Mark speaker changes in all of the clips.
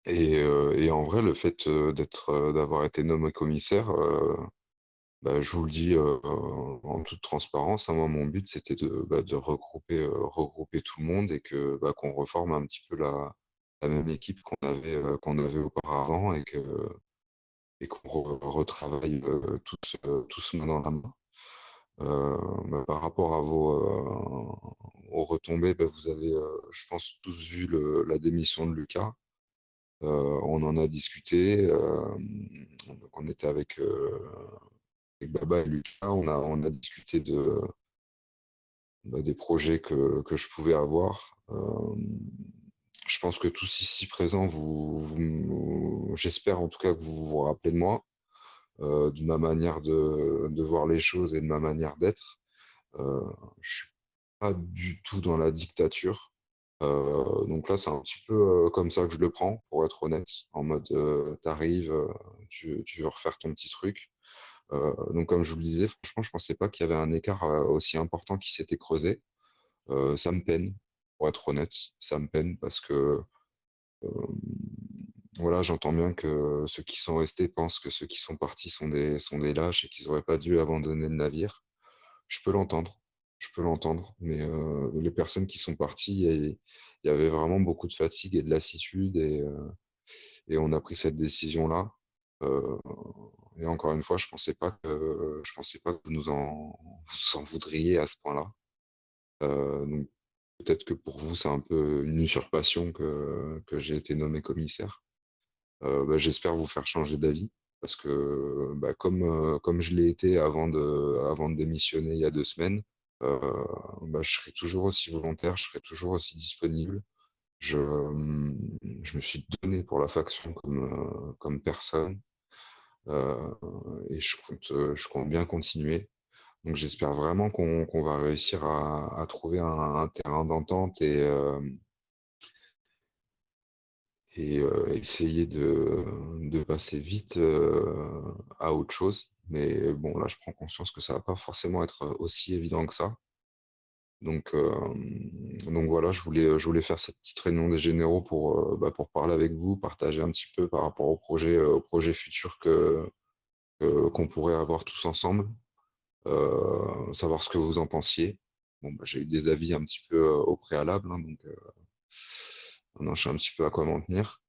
Speaker 1: Et en vrai, le fait d'avoir été nommé commissaire, bah, je vous le dis en toute transparence, hein, moi, mon but, c'était de regrouper tout le monde et qu'on reforme un petit peu la même équipe qu'on avait auparavant et qu'on retravaille tous main dans la main. Bah, par rapport aux retombées, bah, vous avez, je pense, tous vu la démission de Lucas. On en a discuté. Donc on était avec Baba et Lucas. On a discuté des projets que je pouvais avoir. Je pense que tous ici présents, j'espère en tout cas que vous vous rappelez de moi, de ma manière de voir les choses et de ma manière d'être. Je suis pas du tout dans la dictature. Donc là, c'est un petit peu comme ça que je le prends, pour être honnête, en mode t'arrives, tu veux refaire ton petit truc. Donc comme je vous le disais, franchement, je pensais pas qu'il y avait un écart aussi important qui s'était creusé. Ça me peine, pour être honnête, ça me peine parce que euh, voilà, j'entends bien que ceux qui sont restés pensent que ceux qui sont partis sont des lâches et qu'ils n'auraient pas dû abandonner le navire. Je peux l'entendre, je peux l'entendre, mais les personnes qui sont parties, il y avait vraiment beaucoup de fatigue et de lassitude et on a pris cette décision-là. Euh, et encore une fois, je pensais pas que vous en voudriez à ce point-là. Donc peut-être que pour vous, c'est un peu une usurpation que j'ai été nommé commissaire. Bah, j'espère vous faire changer d'avis parce que bah, comme je l'ai été avant de démissionner il y a 2 semaines, euh, bah, je serai toujours aussi volontaire, je serai toujours aussi disponible. Je me suis donné pour la faction comme personne euh, et je compte bien continuer. Donc j'espère vraiment qu'on va réussir à trouver un terrain d'entente et essayer de passer vite à autre chose. Mais bon, là, je prends conscience que ça va pas forcément être aussi évident que ça. Donc, euh, donc voilà, je voulais faire cette petite réunion des généraux pour parler avec vous, partager un petit peu par rapport au projet futur qu'on pourrait avoir tous ensemble, savoir ce que vous en pensiez. Bon, bah, j'ai eu des avis un petit peu au préalable, hein, donc maintenant je sais un petit peu à quoi m'en tenir.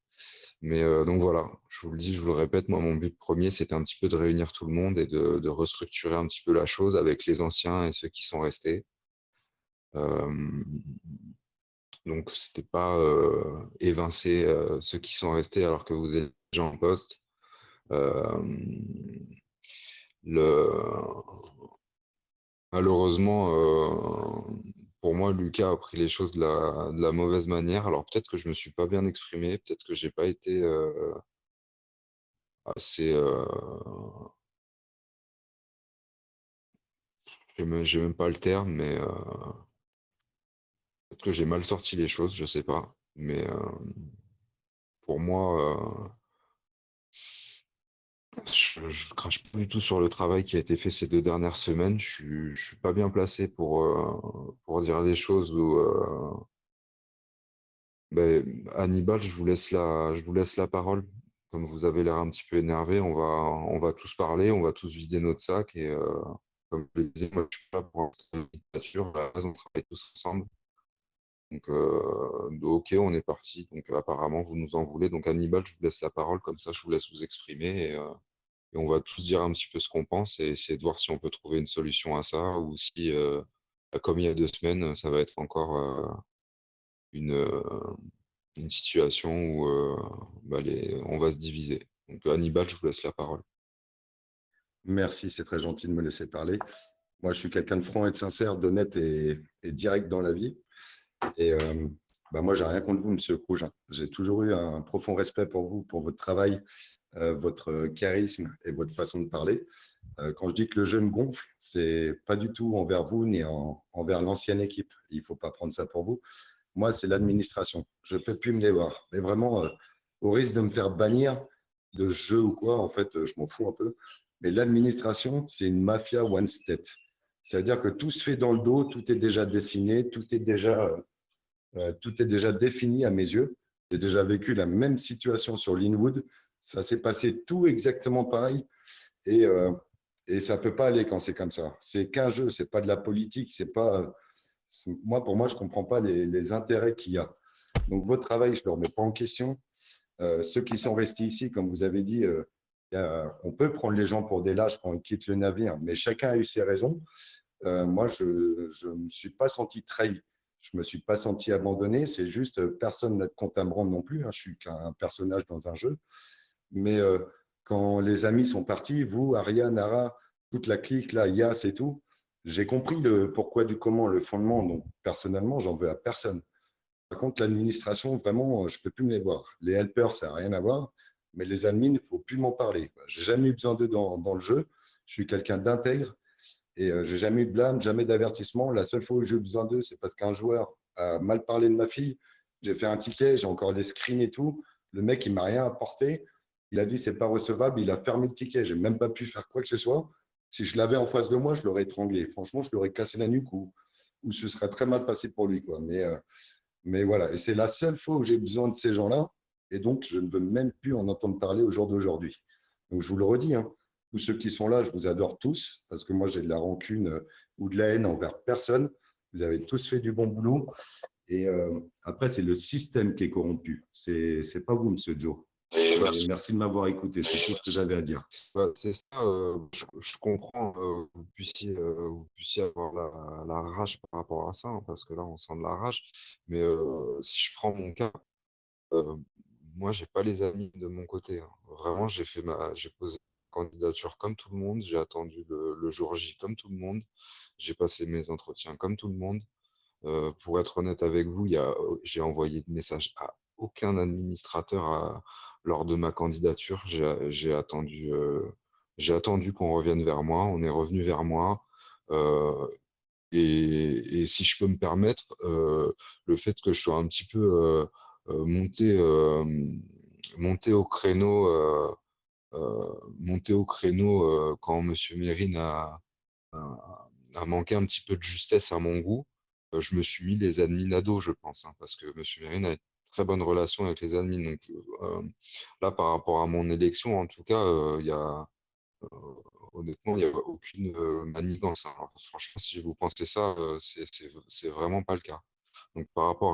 Speaker 1: Mais donc voilà, je vous le dis, je vous le répète, moi mon but premier c'était un petit peu de réunir tout le monde et de restructurer un petit peu la chose avec les anciens et ceux qui sont restés. Euh, donc c'était pas évincer ceux qui sont restés alors que vous êtes déjà en poste. Euh, le, Malheureusement, pour moi, Lucas a pris les choses de la mauvaise manière. Alors peut-être que je me suis pas bien exprimé, peut-être que j'ai pas été assez. J'ai même pas le terme, mais peut-être que j'ai mal sorti les choses, je sais pas. Mais pour moi, je crache pas du tout sur le travail qui a été fait ces 2 dernières semaines. Je suis pas bien placé pour dire les choses Hannibal, je vous laisse la parole. Comme vous avez l'air un petit peu énervé, on va tous parler, on va tous vider notre sac et comme je le disais, moi je suis pas pour une dictature. À la base, on travaille tous ensemble. Donc, ok, on est parti. Donc, apparemment, vous nous en voulez. Donc, Hannibal, je vous laisse la parole. Comme ça, je vous laisse vous exprimer et on va tous dire un petit peu ce qu'on pense et essayer de voir si on peut trouver une solution à ça ou si, comme il y a 2 semaines, ça va être encore une, euh, une situation où on va se diviser. Donc, Hannibal, je vous laisse la parole.
Speaker 2: Merci, c'est très gentil de me laisser parler. Moi, je suis quelqu'un de franc et de sincère, d'honnête et direct dans la vie. Et moi, j'ai rien contre vous, Monsieur Crougin. J'ai toujours eu un profond respect pour vous, pour votre travail, votre charisme et votre façon de parler. Quand je dis que le jeu me gonfle, c'est pas du tout envers vous ni envers l'ancienne équipe. Il ne faut pas prendre ça pour vous. Moi, c'est l'administration. Je ne peux plus me les voir. Mais vraiment, au risque de me faire bannir de jeu ou quoi, en fait, je m'en fous un peu. Mais l'administration, c'est une mafia one state. C'est-à-dire que tout se fait dans le dos, tout est déjà dessiné, tout est déjà défini à mes yeux. J'ai déjà vécu la même situation sur Linwood. Ça s'est passé tout exactement pareil. Et, euh, et ça ne peut pas aller quand c'est comme ça. C'est qu'un jeu, ce n'est pas de la politique. C'est pas, moi, pour moi, je ne comprends pas les intérêts qu'il y a. Donc, votre travail, je ne le remets pas en question. Ceux qui sont restés ici, comme vous avez dit, on peut prendre les gens pour des lâches quand ils quittent le navire, mais chacun a eu ses raisons. Moi, je ne me suis pas senti trahi. Je ne me suis pas senti abandonné. C'est juste, personne n'a de compte à me rendre non plus, hein. Je suis qu'un personnage dans un jeu. Mais quand les amis sont partis, vous, Aria, Nara, toute la clique, là, Yas et tout, j'ai compris le pourquoi du comment, le fondement. Donc, personnellement, j'en veux à personne. Par contre, l'administration, vraiment, je ne peux plus me les voir. Les helpers, ça n'a rien à voir. Mais les admins, il ne faut plus m'en parler. Je n'ai jamais eu besoin d'eux dans le jeu. Je suis quelqu'un d'intègre et j'ai jamais eu de blâme, jamais d'avertissement. La seule fois où j'ai eu besoin d'eux, c'est parce qu'un joueur a mal parlé de ma fille. J'ai fait un ticket, j'ai encore les screens et tout. Le mec, il m'a rien apporté. Il a dit c'est pas recevable. Il a fermé le ticket. J'ai même pas pu faire quoi que ce soit. Si je l'avais en face de moi, je l'aurais étranglé. Franchement, je l'aurais cassé la nuque ou ce serait très mal passé pour lui, quoi. Mais voilà. Et c'est la seule fois où j'ai besoin de ces gens-là. Et donc, je ne veux même plus en entendre parler au jour d'aujourd'hui. Donc, je vous le redis, hein, tous ceux qui sont là, je vous adore tous, parce que moi, j'ai de la rancune ou de la haine envers personne. Vous avez tous fait du bon boulot. Et après, c'est le système qui est corrompu. C'est pas vous, Monsieur Joe.
Speaker 1: Et
Speaker 2: Et
Speaker 1: merci.
Speaker 2: merci de m'avoir écouté. C'est tout ce que j'avais à dire.
Speaker 1: Bah, c'est ça, je comprends que vous puissiez avoir la rage par rapport à ça, hein, parce que là, on sent de la rage. Mais si je prends mon cas, euh, moi, j'ai pas les amis de mon côté, hein. Vraiment, j'ai posé ma candidature comme tout le monde, j'ai attendu le jour J comme tout le monde, j'ai passé mes entretiens comme tout le monde. Pour être honnête avec vous, j'ai envoyé de message à aucun administrateur lors de ma candidature. J'ai attendu qu'on revienne vers moi. On est revenu vers moi. Euh, et si je peux me permettre, le fait que je sois un petit peu monté au créneau, quand Monsieur Mérine a manqué un petit peu de justesse à mon goût. Je me suis mis les admins à dos, je pense, hein, parce que M. Mérine a une très bonne relation avec les admins. Donc là, par rapport à mon élection, en tout cas, honnêtement, il n'y a aucune manigance, hein. Alors, franchement, si vous pensez ça, c'est vraiment pas le cas. Donc par rapport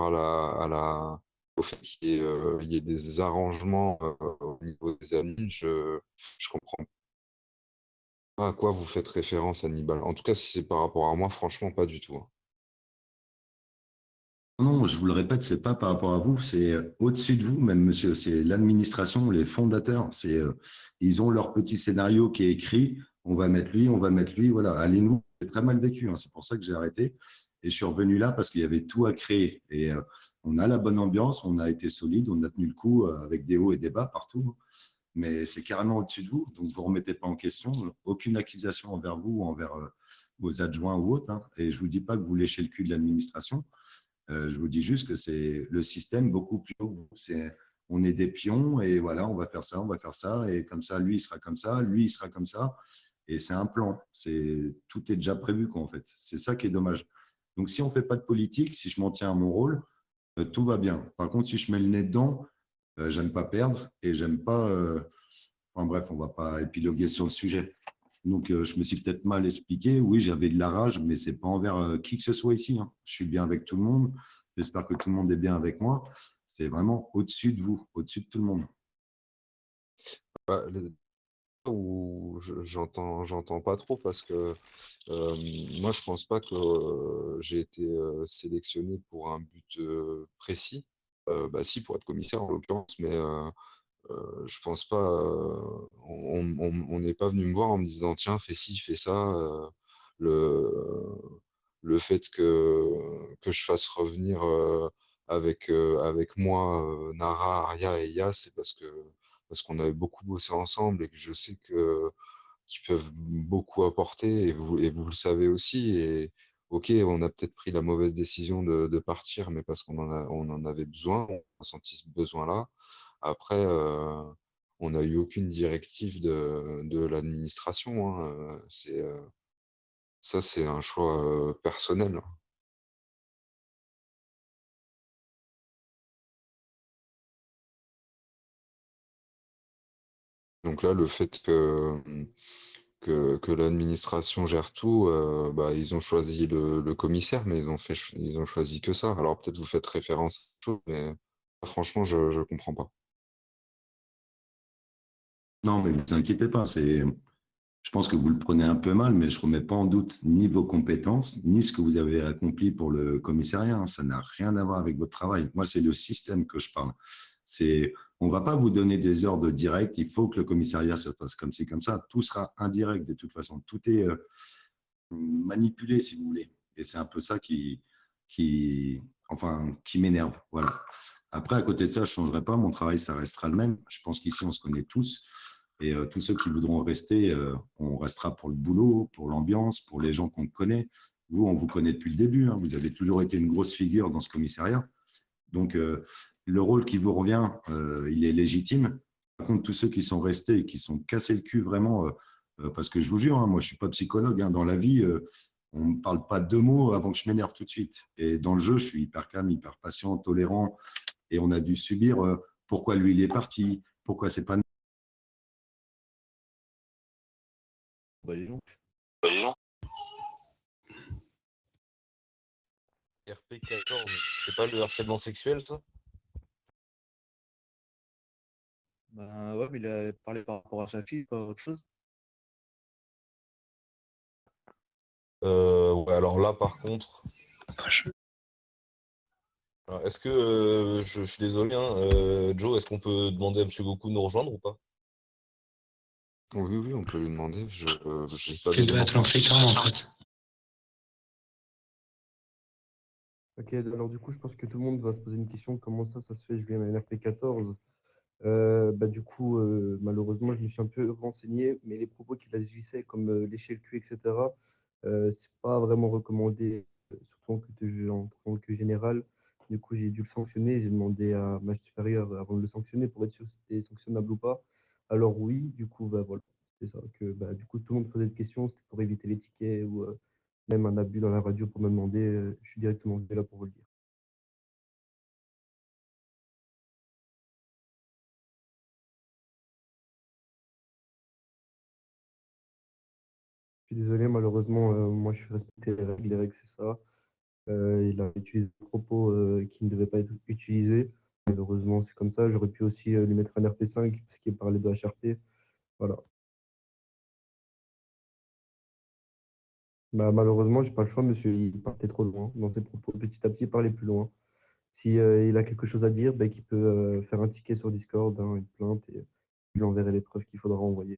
Speaker 1: au fait il y ait des arrangements au niveau des admins, je comprends pas à quoi vous faites référence, Hannibal. En tout cas, si c'est par rapport à moi, franchement, pas du tout, hein.
Speaker 2: Non, je vous le répète, c'est pas par rapport à vous, c'est au-dessus de vous, même monsieur. C'est l'administration, les fondateurs. Ils ont leur petit scénario qui est écrit. On va mettre lui, on va mettre lui. Voilà. Allez-nous, j'ai très mal vécu, hein. C'est pour ça que j'ai arrêté. Et je suis revenu là parce qu'il y avait tout à créer. Et on a la bonne ambiance, on a été solide, on a tenu le coup avec des hauts et des bas partout. Mais c'est carrément au-dessus de vous. Donc, vous ne remettez pas en question. Aucune accusation envers vous ou envers vos adjoints ou autres, hein. Et je ne vous dis pas que vous léchez le cul de l'administration. Je vous dis juste que c'est le système beaucoup plus haut que vous. On est des pions et voilà, on va faire ça, on va faire ça. Et comme ça, lui, il sera comme ça, lui, il sera comme ça. Et c'est un plan. Tout est déjà prévu, quoi, en fait. C'est ça qui est dommage. Donc, si on ne fait pas de politique, si je m'en tiens à mon rôle, tout va bien. Par contre, si je mets le nez dedans, j'aime pas perdre et j'aime pas. Enfin bref, on ne va pas épiloguer sur le sujet. Donc, je me suis peut-être mal expliqué. Oui, j'avais de la rage, mais ce n'est pas envers qui que ce soit ici, hein. Je suis bien avec tout le monde. J'espère que tout le monde est bien avec moi. C'est vraiment au-dessus de vous, au-dessus de tout le monde.
Speaker 1: Bah, où j'entends pas trop parce que moi, je pense pas que j'ai été sélectionné pour un but précis. Bah si, pour être commissaire en l'occurrence, mais je pense pas. On n'est pas venu me voir en me disant tiens, fais ci, fais ça. Le, le fait que je fasse revenir avec moi Nara, Aria et Ya, c'est parce qu'on avait beaucoup bossé ensemble et que je sais qu'ils peuvent beaucoup apporter et vous le savez aussi. Et ok, on a peut-être pris la mauvaise décision de partir, mais parce on en avait besoin, on a senti ce besoin-là. Après, on n'a eu aucune directive de l'administration, hein. Ça, c'est un choix personnel. Donc là, le fait que l'administration gère tout, bah, ils ont choisi le commissaire, mais ils ont choisi que ça. Alors peut-être vous faites référence à autre chose, mais franchement, je ne comprends pas.
Speaker 2: Non, mais ne vous inquiétez pas, je pense que vous le prenez un peu mal, mais je ne remets pas en doute ni vos compétences, ni ce que vous avez accompli pour le commissariat, hein. Ça n'a rien à voir avec votre travail. Moi, c'est le système que je parle. On ne va pas vous donner des ordres directs. Il faut que le commissariat se passe comme ci, comme ça. Tout sera indirect de toute façon. Tout est manipulé, si vous voulez. Et c'est un peu ça qui m'énerve. Voilà. Après, à côté de ça, je ne changerai pas. Mon travail, ça restera le même. Je pense qu'ici, on se connaît tous. Et tous ceux qui voudront rester, on restera pour le boulot, pour l'ambiance, pour les gens qu'on connaît. Vous, on vous connaît depuis le début, hein. Vous avez toujours été une grosse figure dans ce commissariat. Donc, le rôle qui vous revient, il est légitime. Par contre, tous ceux qui sont restés et qui sont cassés le cul vraiment, parce que je vous jure, hein, moi, je ne suis pas psychologue, hein, dans la vie, on ne me parle pas deux mots avant que je m'énerve tout de suite. Et dans le jeu, je suis hyper calme, hyper patient, tolérant. Et on a dû subir pourquoi lui, il est parti, pourquoi c'est pas nous.
Speaker 3: Bah, dis donc.
Speaker 4: RP14, c'est pas le harcèlement sexuel, ça?
Speaker 3: Bah, ouais, mais il a parlé par rapport à sa fille, pas autre chose.
Speaker 4: Ouais, alors là, par contre, alors, est-ce que, je suis désolé, hein, Joe, est-ce qu'on peut demander à Monsieur Goku de nous rejoindre ou pas?
Speaker 1: Oui, oui, on peut lui demander. J'ai pas
Speaker 5: Tu dois
Speaker 1: d'éléments
Speaker 5: être en
Speaker 1: particuliers.
Speaker 5: fliquant en fait.
Speaker 6: Ok, alors du coup, je pense que tout le monde va se poser une question. Comment ça se fait, Julien NRP14? Bah, du coup, malheureusement, je me suis un peu renseigné, mais les propos qu'il agissait comme lécher le cul, etc., c'est pas vraiment recommandé, surtout en tant que général. Du coup, j'ai dû le sanctionner. J'ai demandé à ma supérieure avant de le sanctionner pour être sûr si c'était sanctionnable ou pas. Alors oui, du coup, bah, voilà. C'est ça que bah, du coup, tout le monde posait des questions. C'était pour éviter les tickets ou même un abus dans la radio pour me demander. Je suis directement là pour vous le dire. Je suis désolé, malheureusement, moi je suis respecté les règles, c'est ça. Il a utilisé des propos qui ne devaient pas être utilisés. Malheureusement, c'est comme ça. J'aurais pu aussi lui mettre un RP5 parce qu'il parlait de HRP. Voilà. Bah, malheureusement, j'ai pas le choix, monsieur. Il partait trop loin dans ses propos. Petit à petit, il parlait plus loin. Si il a quelque chose à dire, bah, qu'il peut faire un ticket sur Discord, hein, une plainte, et je lui enverrai les preuves qu'il faudra envoyer.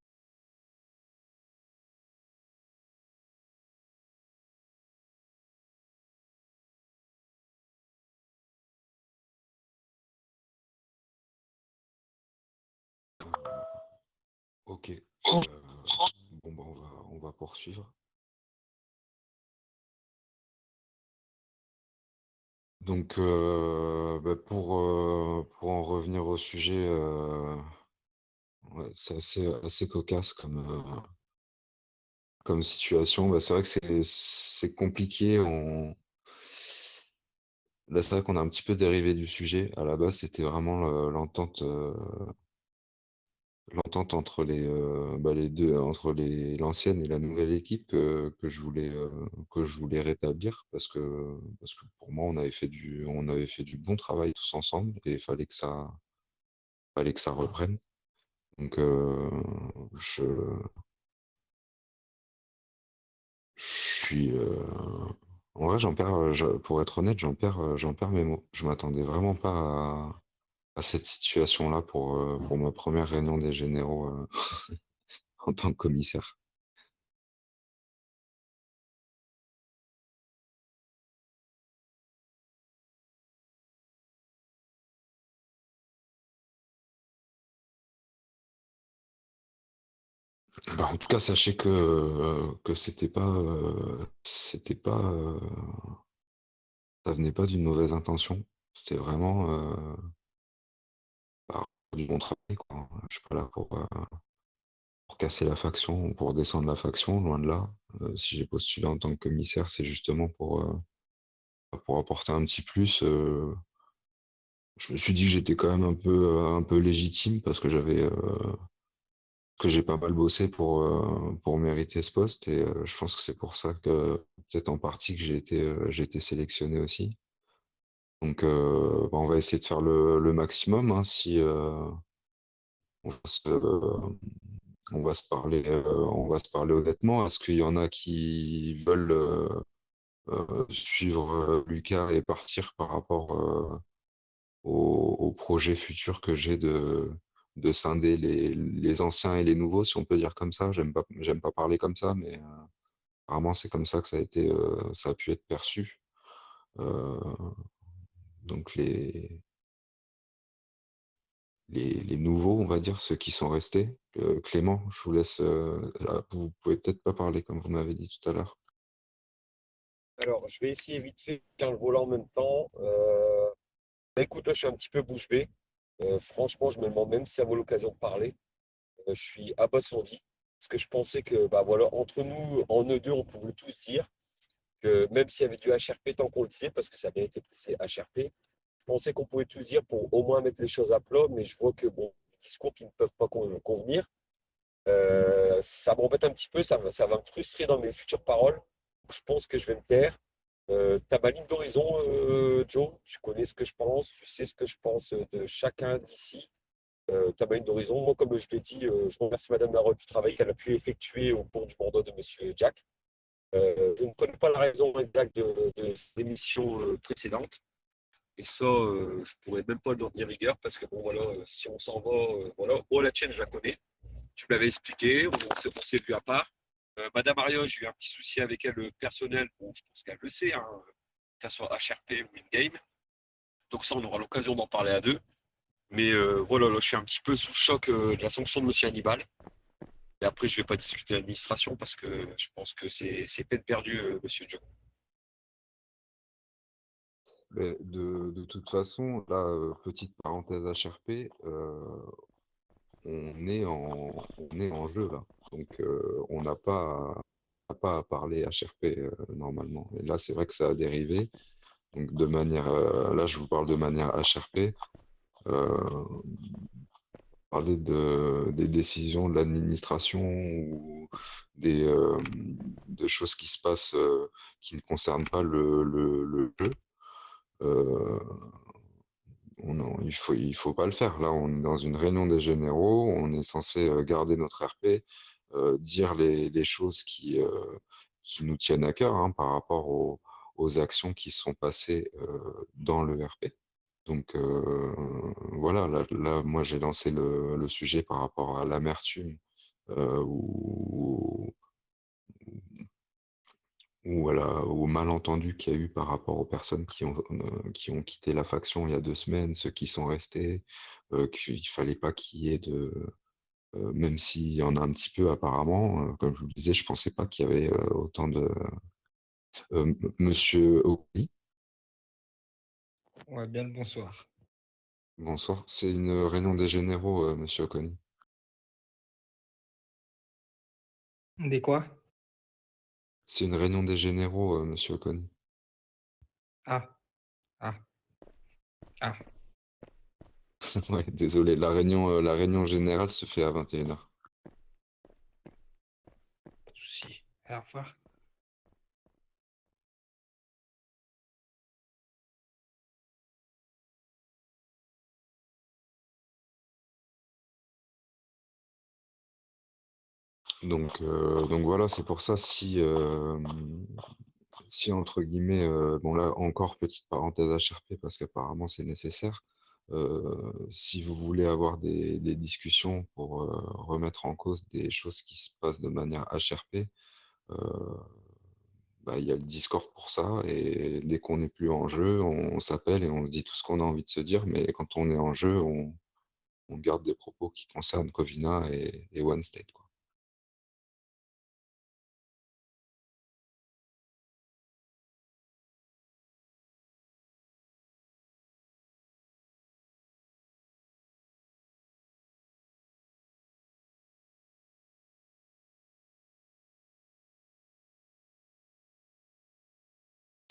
Speaker 1: Ok. Bon, bah, on va poursuivre. Donc, bah, pour en revenir au sujet, ouais, c'est assez cocasse comme situation. Bah, c'est vrai que c'est compliqué. Là, c'est vrai qu'on a un petit peu dérivé du sujet. À la base, c'était vraiment l'entente entre les deux, entre l'ancienne et la nouvelle équipe que je voulais rétablir parce que pour moi, on avait fait du bon travail tous ensemble et il fallait que ça reprenne. Donc, je, je suis, en vrai, pour être honnête, j'en perds mes mots. Je m'attendais vraiment pas à cette situation-là pour ma première réunion des généraux en tant que commissaire. Bah, en tout cas, sachez que c'était pas, ça venait pas d'une mauvaise intention. C'était vraiment bah, du bon travail, quoi. Je suis pas là pour casser la faction ou pour descendre la faction, loin de là. Si j'ai postulé en tant que commissaire, c'est justement pour apporter un petit plus. Je me suis dit que j'étais quand même un peu légitime parce que que j'ai pas mal bossé pour mériter ce poste et je pense que c'est pour ça que peut-être en partie que j'ai été sélectionné aussi. Donc bah, on va essayer de faire le maximum, hein, si on va se, on va se parler honnêtement. Est-ce qu'il y en a qui veulent suivre Lucas et partir par rapport au projet futur que j'ai de scinder les anciens et les nouveaux, si on peut dire comme ça. J'aime pas parler comme ça, mais apparemment c'est comme ça que ça a pu être perçu. Euh, donc les nouveaux, on va dire, ceux qui sont restés. Clément, je vous laisse. Là, vous pouvez peut-être pas parler comme vous m'avez dit tout à l'heure.
Speaker 5: Alors, je vais essayer vite fait de faire le volant en même temps. Bah, écoute, là, je suis un petit peu bouche bée. Franchement, je me demande même si ça vaut l'occasion de parler. Je suis abasourdi. Parce que je pensais que, bah voilà, entre nous, en E2, on pouvait tous dire que même s'il y avait du HRP, tant qu'on le disait, parce que ça a bien été précisé HRP, je pensais qu'on pouvait tous dire pour au moins mettre les choses à plat, mais je vois que, bon, des discours qui ne peuvent pas convenir. Ça m'embête un petit peu, ça va me frustrer dans mes futures paroles. Je pense que je vais me taire. Tu as ma ligne d'horizon, Joe. Tu connais ce que je pense, tu sais ce que je pense de chacun d'ici. Tu as ma ligne d'horizon. Moi, comme je l'ai dit, je remercie Madame Laroche du travail qu'elle a pu effectuer au cours du mandat de Monsieur Jack. Je ne connais pas la raison exacte de cette émission précédente. Et ça, je pourrais même pas leur tenir rigueur parce que bon, voilà, si on s'en va, voilà. Oh, la tienne, je la connais. Tu m'avais expliqué, on s'est vu à part. Madame Maria, j'ai eu un petit souci avec elle personnel. Bon, je pense qu'elle le sait, hein, que ce soit HRP ou in-game. Donc ça, on aura l'occasion d'en parler à deux. Mais voilà, là, je suis un petit peu sous le choc de la sanction de Monsieur Hannibal. Et après, je ne vais pas discuter d'administration parce que je pense que c'est peine perdue, Monsieur Joe.
Speaker 1: Mais de toute façon, là, petite parenthèse HRP, on est en jeu là. Donc, on n'a pas à parler HRP normalement. Et là, c'est vrai que ça a dérivé. Donc, là, je vous parle de manière HRP. Euh, Parler des décisions de l'administration ou de choses qui se passent qui ne concernent pas le jeu. Euh, il faut pas le faire. Là, on est dans une réunion des généraux, on est censé garder notre RP, dire les choses qui nous tiennent à cœur, hein, par rapport aux actions qui sont passées dans le RP. Donc voilà, moi j'ai lancé le sujet par rapport à l'amertume ou au malentendu qu'il y a eu par rapport aux personnes qui ont quitté la faction il y a 2 semaines, ceux qui sont restés, qu'il fallait pas qu'il y ait même s'il y en a un petit peu apparemment, comme je vous le disais, je pensais pas qu'il y avait autant de... Monsieur Oakley,
Speaker 7: Ouais, bien le bonsoir.
Speaker 1: bonsoir, c'est une réunion des généraux, Monsieur Oconi.
Speaker 7: Des quoi?
Speaker 1: C'est une réunion des généraux, Monsieur Oconi.
Speaker 7: Ah, ah, ah.
Speaker 1: Ouais, désolé, la réunion générale se fait à 21h.
Speaker 7: Pas de souci. Au revoir.
Speaker 1: Donc voilà, c'est pour ça si entre guillemets, bon là encore petite parenthèse HRP parce qu'apparemment c'est nécessaire. Si vous voulez avoir des discussions pour remettre en cause des choses qui se passent de manière HRP, euh, bah, il y a le Discord pour ça. Et dès qu'on n'est plus en jeu, on s'appelle et on se dit tout ce qu'on a envie de se dire. Mais quand on est en jeu, on garde des propos qui concernent Covina et One State, quoi.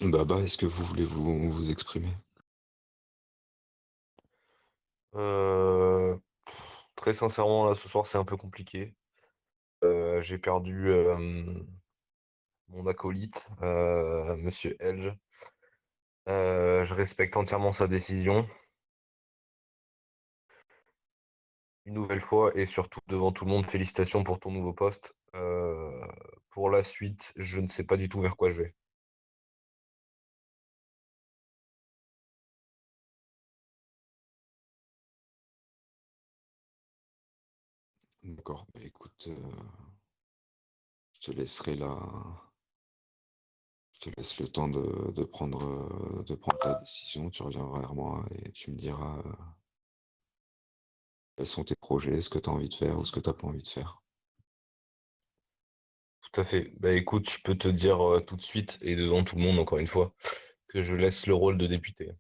Speaker 1: Baba, est-ce que vous voulez vous exprimer?
Speaker 4: Euh, Très sincèrement, là, ce soir, c'est un peu compliqué. J'ai perdu mon acolyte, Monsieur Elge. Je respecte entièrement sa décision, une nouvelle fois, et surtout devant tout le monde, félicitations pour ton nouveau poste. Pour la suite, je ne sais pas du tout vers quoi je vais.
Speaker 1: D'accord. Bah, écoute, je te laisserai là. Je te laisse le temps de prendre ta décision. Tu reviendras vers moi et tu me diras quels sont tes projets, ce que tu as envie de faire ou ce que tu n'as pas envie de faire.
Speaker 4: Tout à fait. Bah écoute, je peux te dire tout de suite et devant tout le monde, encore une fois, que je laisse le rôle de député.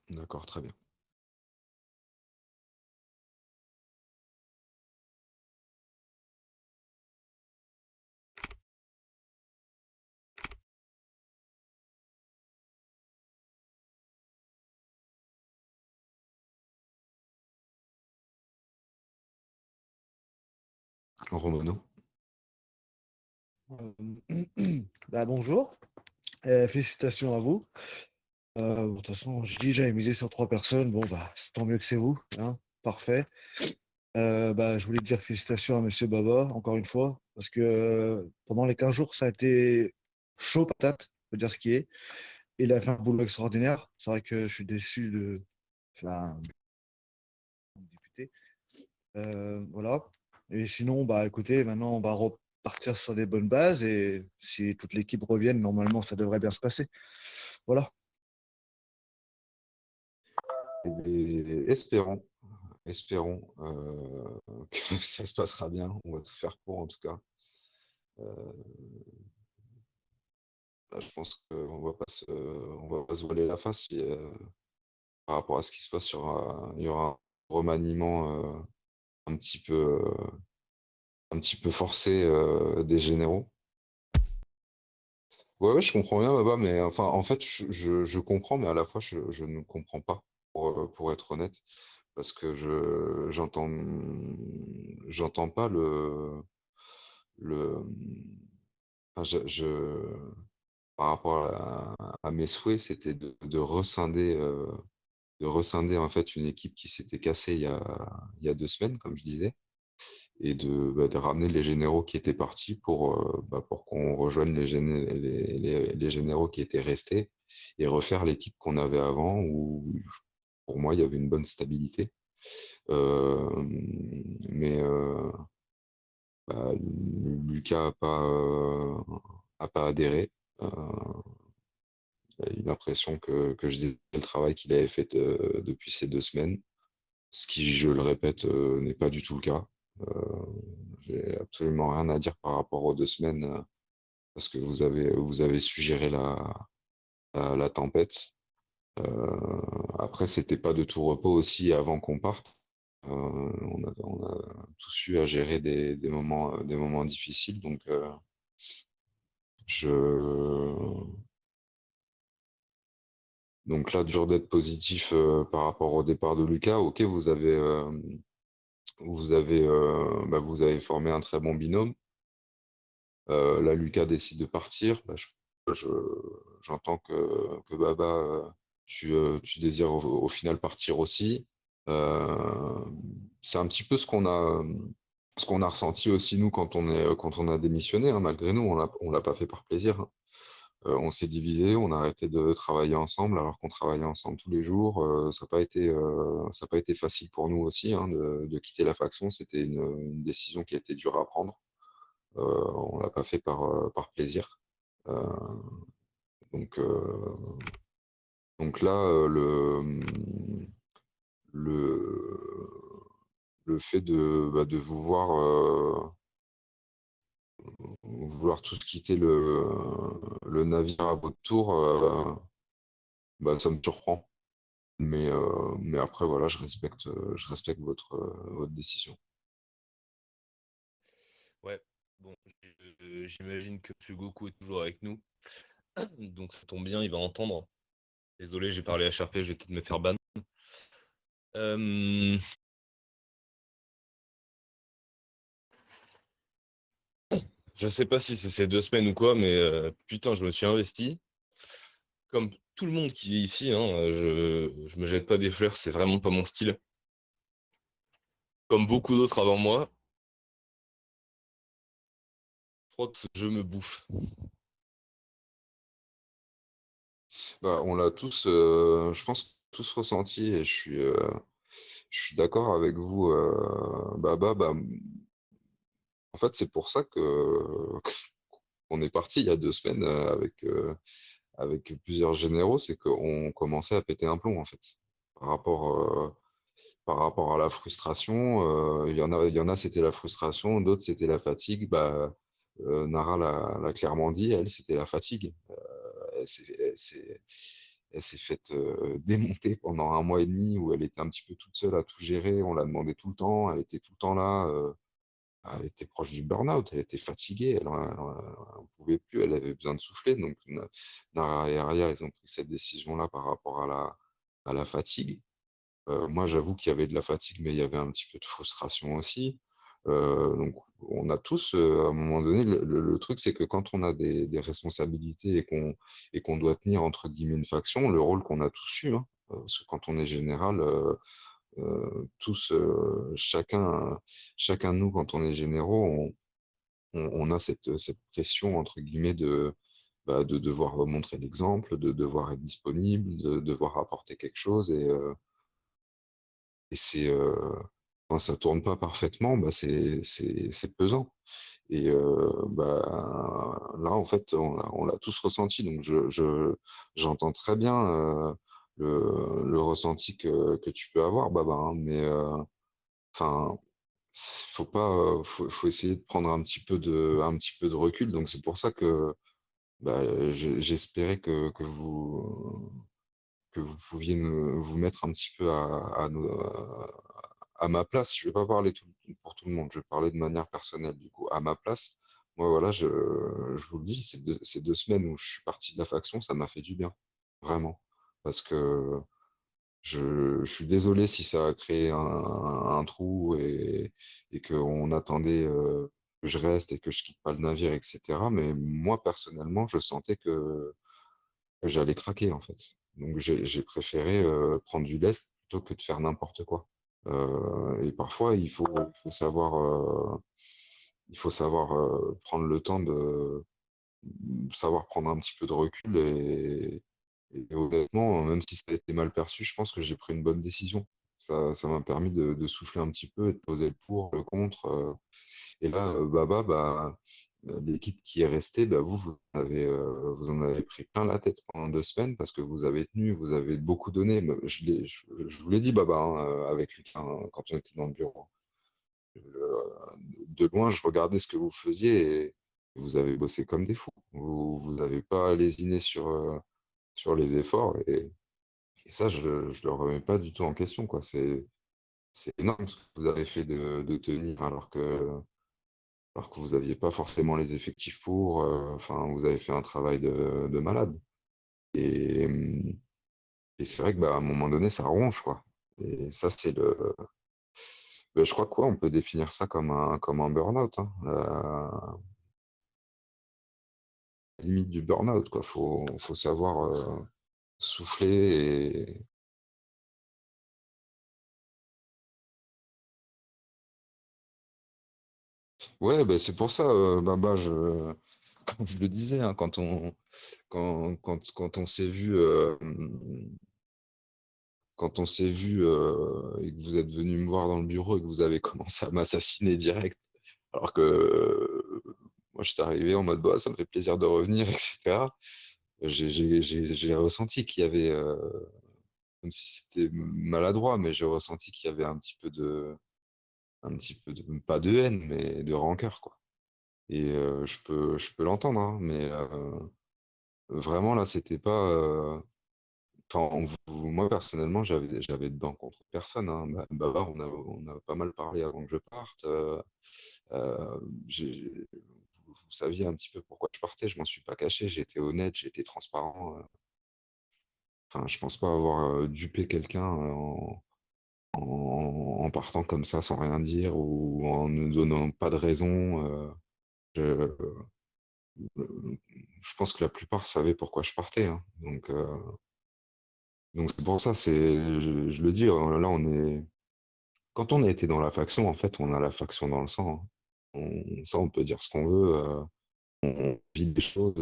Speaker 1: D'accord, très bien. Romano.
Speaker 3: Bah, bonjour. Félicitations à vous. De toute façon, je dis, j'avais misé sur 3 personnes. Bon, bah, c'est tant mieux que c'est vous, hein. Parfait. Bah, je voulais dire félicitations à Monsieur Baba, encore une fois, parce que pendant les 15 jours, ça a été chaud patate, faut dire ce qui est. Il a fait un boulot extraordinaire. C'est vrai que je suis déçu de enfin, du député. Voilà. Et sinon, bah, écoutez, maintenant, on va repartir sur des bonnes bases et si toute l'équipe revienne, normalement, ça devrait bien se passer. Voilà.
Speaker 1: Et espérons que ça se passera bien. On va tout faire pour, en tout cas. Euh, Là, je pense qu'on va pas se voiler la face par rapport à ce qui se passe. Il y aura un remaniement un petit peu forcé des généraux. Ouais, ouais, je comprends bien, Baba, mais enfin, en fait, je comprends, mais à la fois, je ne comprends pas, pour être honnête, parce que j'entends pas le, enfin, par rapport à mes souhaits, c'était de rescinder en fait une équipe qui s'était cassée il y a 2 semaines, comme je disais, et de ramener les généraux qui étaient partis pour qu'on rejoigne les généraux qui étaient restés et refaire l'équipe qu'on avait avant, où pour moi il y avait une bonne stabilité. Euh, mais Lucas a pas adhéré. Euh, il a eu l'impression que je disais le travail qu'il avait fait depuis ces 2 semaines, ce qui, je le répète, n'est pas du tout le cas. Euh, j'ai absolument rien à dire par rapport aux 2 semaines, parce que vous avez su gérer la tempête. Après, c'était pas de tout repos aussi avant qu'on parte. On a tous eu à gérer des moments difficiles, je, donc là, dur d'être positif par rapport au départ de Lucas. Ok, vous avez formé un très bon binôme. Là, Lucas décide de partir. Bah, je- j'entends que Baba, tu désires au final partir aussi. Euh, c'est un petit peu ce qu'on a ressenti aussi nous quand on a démissionné, hein, malgré nous, on l'a pas fait par plaisir, hein. On s'est divisé, on a arrêté de travailler ensemble alors qu'on travaillait ensemble tous les jours. Ça n'a pas été facile pour nous aussi, hein, de quitter la faction. C'était une décision qui a été dure à prendre. On l'a pas fait par plaisir. Euh, donc, euh, donc là, le, le fait de vouloir tous quitter le navire à votre tour, ça me surprend. Mais après, voilà, je respecte votre décision.
Speaker 4: Ouais, bon, j'imagine que M. Goku est toujours avec nous, donc ça tombe bien, il va entendre. Désolé, j'ai parlé HRP, je vais peut-être me faire ban. Euh, je sais pas si c'est ces 2 semaines ou quoi, mais putain, je me suis investi. Comme tout le monde qui est ici, hein, je me jette pas des fleurs, c'est vraiment pas mon style. Comme beaucoup d'autres avant moi, je crois que ce jeu me bouffe.
Speaker 1: Bah, on l'a tous, je pense, tous ressenti et je suis d'accord avec vous, Baba. Bah, en fait, c'est pour ça que qu'on est parti il y a 2 semaines avec plusieurs généraux, c'est qu'on commençait à péter un plomb en fait par rapport, par rapport à la frustration. Il y en a, c'était la frustration, d'autres c'était la fatigue. Bah, Nara l'a clairement dit, elle, c'était la fatigue. Elle s'est, elle s'est- elle s'est faite démonter pendant un mois et demi où elle était un petit peu toute seule à tout gérer. On l'a demandé tout le temps, elle était tout le temps là. Elle était proche du burn-out, elle était fatiguée, elle en pouvait plus, elle avait besoin de souffler. Donc, Nara et Aria, ils ont pris cette décision-là par rapport à la fatigue. Moi, j'avoue qu'il y avait de la fatigue, mais il y avait un petit peu de frustration aussi. Donc, on a tous, à un moment donné, le truc, c'est que quand on a des responsabilités et qu'on doit tenir, entre guillemets, une faction, le rôle qu'on a tous eu, hein, parce que quand on est général, tous, chacun de nous, quand on est généraux, on a cette pression, entre guillemets, de devoir montrer l'exemple, de devoir être disponible, de devoir apporter quelque chose. Et quand ça tourne pas parfaitement, bah c'est pesant. Et là, en fait, on l'a tous ressenti. Donc, j'entends très bien le ressenti que tu peux avoir, Baba, hein, mais enfin, faut pas, faut essayer de prendre un petit peu de recul. Donc, c'est pour ça que bah, j'espérais que vous pouviez vous mettre un petit peu à ma place. Je vais pas parler pour tout le monde, je vais parler de manière personnelle, du coup. À ma place, moi, voilà, je vous le dis, ces 2 semaines où je suis parti de la faction, ça m'a fait du bien, vraiment. Parce que je suis désolé si ça a créé un trou et qu'on attendait que je reste et que je quitte pas le navire, etc. Mais moi, personnellement, je sentais que j'allais craquer, en fait. Donc, j'ai préféré prendre du lest plutôt que de faire n'importe quoi. Et parfois, il faut savoir prendre le temps de savoir prendre un petit peu de recul et honnêtement, même si ça a été mal perçu, je pense que j'ai pris une bonne décision. Ça m'a permis de souffler un petit peu et de poser le pour, le contre. Et là, Baba, bah, l'équipe qui est restée, bah, vous en avez pris plein la tête pendant 2 semaines parce que vous avez tenu, vous avez beaucoup donné. Mais je vous l'ai dit, Baba, hein, avec Lucas, hein, quand on était dans le bureau. De loin, je regardais ce que vous faisiez et vous avez bossé comme des fous. Vous n'avez pas lésiné sur les efforts et ça, je ne le remets pas du tout en question, quoi. C'est énorme ce que vous avez fait de tenir alors que vous n'aviez pas forcément les effectifs pour. Enfin, vous avez fait un travail de malade. Et, hum, et c'est vrai que bah, à un moment donné, ça ronge, quoi. Et ça, je crois quoi, on peut définir ça comme un burn-out, hein. La limite du burn-out, quoi. Faut savoir souffler. Ouais, bah, c'est pour ça, Baba, comme je le disais, hein, quand on s'est vu, quand on s'est vu et que vous êtes venu me voir dans le bureau et que vous avez commencé à m'assassiner direct, alors que moi, je suis arrivé en mode, bah, ça me fait plaisir de revenir, etc. J'ai ressenti qu'il y avait, même si c'était maladroit, mais j'ai ressenti qu'il y avait un petit peu de, pas de haine, mais de rancœur, quoi. Et je peux l'entendre, hein, mais vraiment, là, c'était pas. Enfin, moi, personnellement, j'avais dedans contre personne, hein. Bah, on a pas mal parlé avant que je parte. Euh, vous saviez un petit peu pourquoi je partais, je m'en suis pas caché, j'ai été honnête, j'ai été transparent. Enfin, je pense pas avoir dupé quelqu'un en partant comme ça sans rien dire ou en ne donnant pas de raison. Je, je pense que la plupart savaient pourquoi je partais, hein. Donc c'est pour ça, je le dis, là on est, quand on a été dans la faction, en fait, on a la faction dans le sang, hein. Ça, on peut dire ce qu'on veut, on vit des choses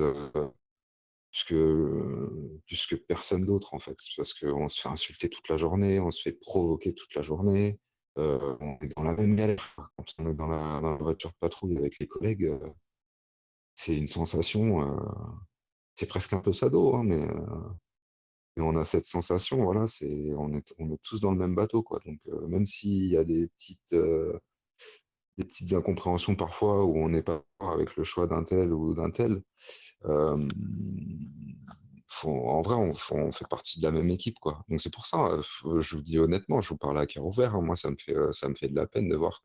Speaker 1: plus que personne d'autre, en fait, parce qu'on se fait insulter toute la journée, on se fait provoquer toute la journée, on est dans la même galère. Quand on est dans la voiture de patrouille avec les collègues, c'est une sensation, c'est presque un peu sado, hein, mais on a cette sensation, voilà, on est tous dans le même bateau, quoi. Donc, même s'il y a des petites incompréhensions parfois où on n'est pas d'accord avec le choix d'un tel ou d'un tel, euh, en vrai, on fait partie de la même équipe, quoi. Donc, c'est pour ça, je vous dis honnêtement, je vous parle à cœur ouvert, hein. Moi, ça me fait de la peine de voir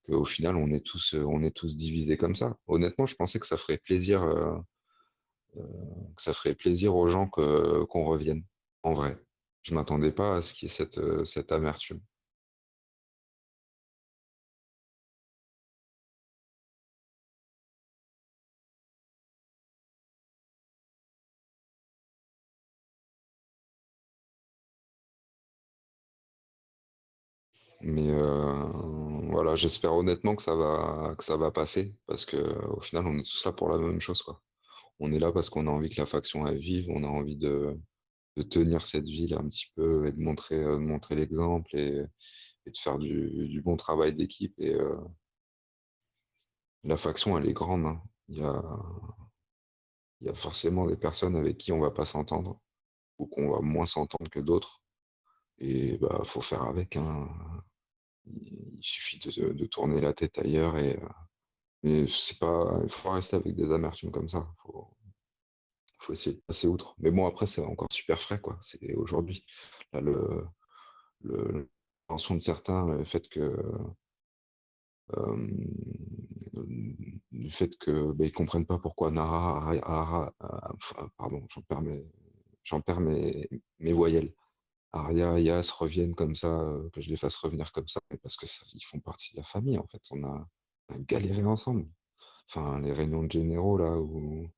Speaker 1: qu'au final, on est tous divisés comme ça. Honnêtement, je pensais que ça ferait plaisir aux gens qu'on revienne. En vrai, je m'attendais pas à ce qu'il y ait cette amertume. Mais voilà, j'espère honnêtement que ça va passer parce que au final, on est tous là pour la même chose, quoi. On est là parce qu'on a envie que la faction elle vive, on a envie de tenir cette ville un petit peu et de montrer l'exemple et de faire du bon travail d'équipe. Et la faction, elle est grande, hein. Il y a forcément des personnes avec qui on va pas s'entendre ou qu'on va moins s'entendre que d'autres. Et bah, faut faire avec, hein. Il suffit de tourner la tête ailleurs mais c'est pas, il faut pas rester avec des amertumes comme ça. Faut essayer de passer outre. Mais bon, après, c'est encore super frais, quoi. C'est aujourd'hui. Là, l'intention de certains, le fait que bah, ils comprennent pas pourquoi pardon, j'en perds mes voyelles. Aria, Yas reviennent comme ça, que je les fasse revenir comme ça, mais parce que ils font partie de la famille, en fait. On a galéré ensemble. Enfin, les réunions de généraux, là, où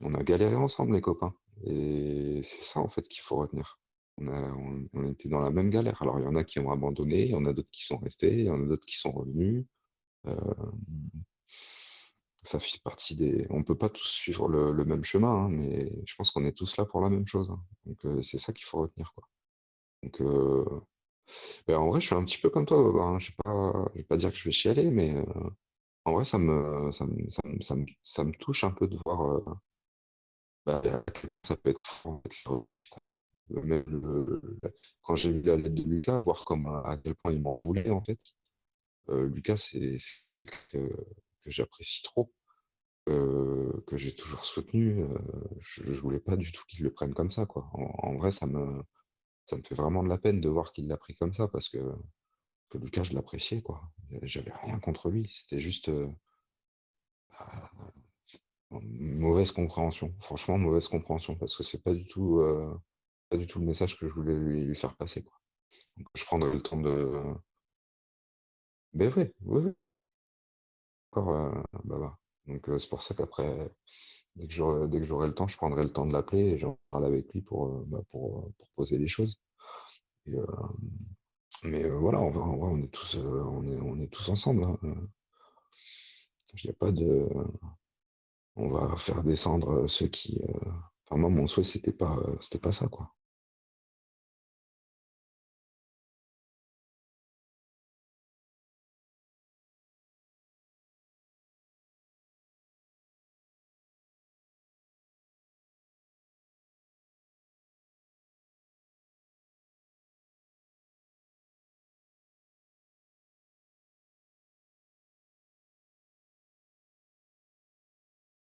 Speaker 1: on a galéré ensemble, les copains. Et c'est ça, en fait, qu'il faut retenir. On était dans la même galère. Alors, il y en a qui ont abandonné, il y en a d'autres qui sont restés, il y en a d'autres qui sont revenus. Euh, Ça fait partie des. On peut pas tous suivre le même chemin, hein, mais je pense qu'on est tous là pour la même chose, hein. Donc, c'est ça qu'il faut retenir, quoi. Donc, ben, en vrai, je suis un petit peu comme toi, Bob, hein. Je vais pas dire que je vais chialer, mais en vrai, ça me touche un peu de voir bah, à quel point ça peut être fort, en fait, même quand j'ai vu la lettre de Lucas, voir comme à quel point il m'en voulait, en fait. Lucas, c'est quelqu'un que j'apprécie trop, que j'ai toujours soutenu. Je voulais pas du tout qu'il le prenne comme ça, quoi. En vrai, ça me fait vraiment de la peine de voir qu'il l'a pris comme ça, parce que Lucas, je l'appréciais, quoi. J'avais rien contre lui, c'était juste mauvaise compréhension. Franchement, mauvaise compréhension, parce que c'est pas du tout le message que je voulais lui faire passer, quoi. Donc, je prendrai le temps de. Ben ouais, ouais, ouais, encore, bah, bah. Donc c'est pour ça qu'après, dès que j'aurai le temps, je prendrai le temps de l'appeler et j'en parle avec lui pour poser les choses. Et, mais voilà, en vrai, on est tous, on est tous ensemble, hein. Il y a pas de, on va faire descendre ceux qui. Enfin, moi, mon souhait, c'était pas ça, quoi.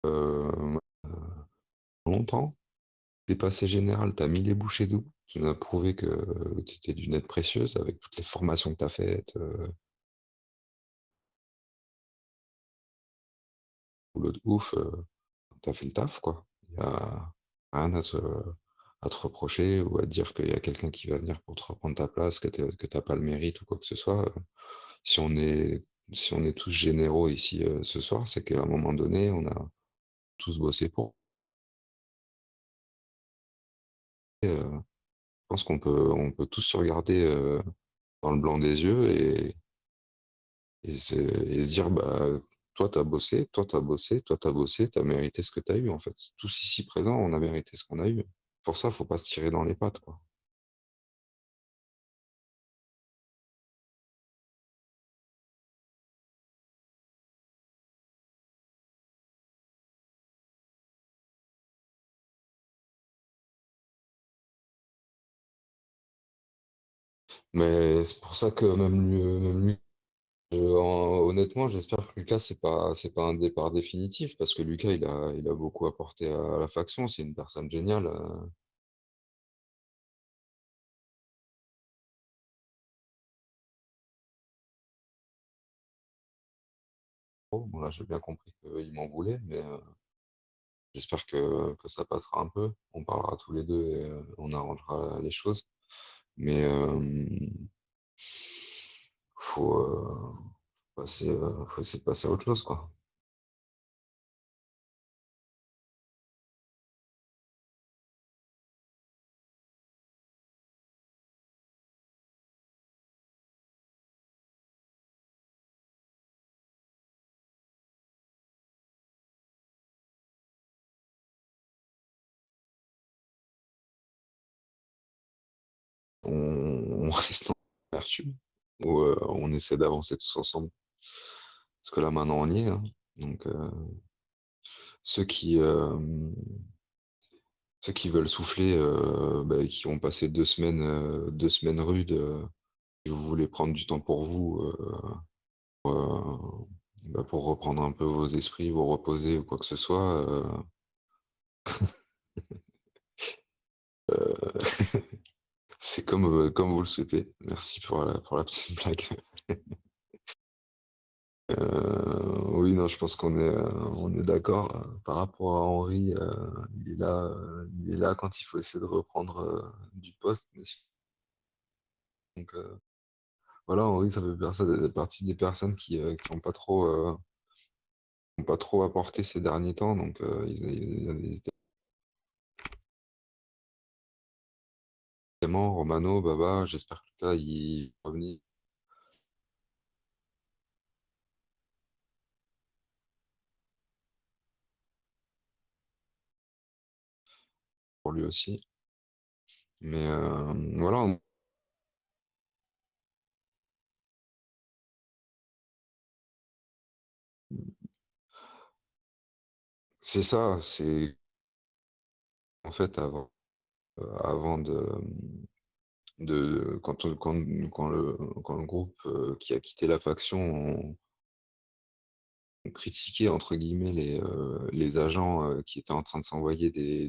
Speaker 1: Euh, Longtemps, t'es passé général, t'as mis les bouchées doubles, tu nous as prouvé que tu étais d'une aide précieuse avec toutes les formations que t'as faites, boulot de ouf, t'as fait le taf, quoi. Il y a rien à se, à te reprocher ou à te dire qu'il y a quelqu'un qui va venir pour te reprendre ta place, que t'as pas le mérite ou quoi que ce soit. Si on est, si on est tous généraux ici ce soir, c'est qu'à un moment donné, on a tous bossé pour. Je pense on peut tous se regarder dans le blanc des yeux et se dire, bah, toi, t'as bossé, toi, t'as bossé, toi, t'as bossé, t'as mérité ce que t'as eu, en fait. Tous ici présents, on a mérité ce qu'on a eu. Pour ça, faut pas se tirer dans les pattes, quoi. Mais c'est pour ça que même lui, honnêtement, j'espère que Lucas, c'est pas un départ définitif, parce que Lucas, il a beaucoup apporté à la faction. C'est une personne géniale. Bon, là, j'ai bien compris qu'il m'en voulait, mais j'espère que ça passera un peu. On parlera tous les deux et on arrangera les choses. Mais faut, faut essayer de passer à autre chose, quoi. On reste en vertu ou on essaie d'avancer tous ensemble. Parce que là, maintenant, on y est, hein. Donc, ceux qui, euh, ceux qui veulent souffler, bah, qui ont passé 2 semaines rudes, si vous voulez prendre du temps pour vous, bah, pour reprendre un peu vos esprits, vous reposer ou quoi que ce soit, euh, c'est comme vous le souhaitez. Merci pour la petite blague. Oui, non, je pense on est d'accord. Par rapport à Henri, il est là quand il faut essayer de reprendre du poste. Donc, voilà, Henri, ça fait partie des personnes qui n'ont pas trop apporté ces derniers temps. Donc, ils étaient vraiment Romano, Baba, j'espère que là, il va revenir pour lui aussi. Mais voilà, c'est ça. C'est en fait avant quand le groupe qui a quitté la faction ont critiqué entre guillemets les agents qui étaient en train de s'envoyer des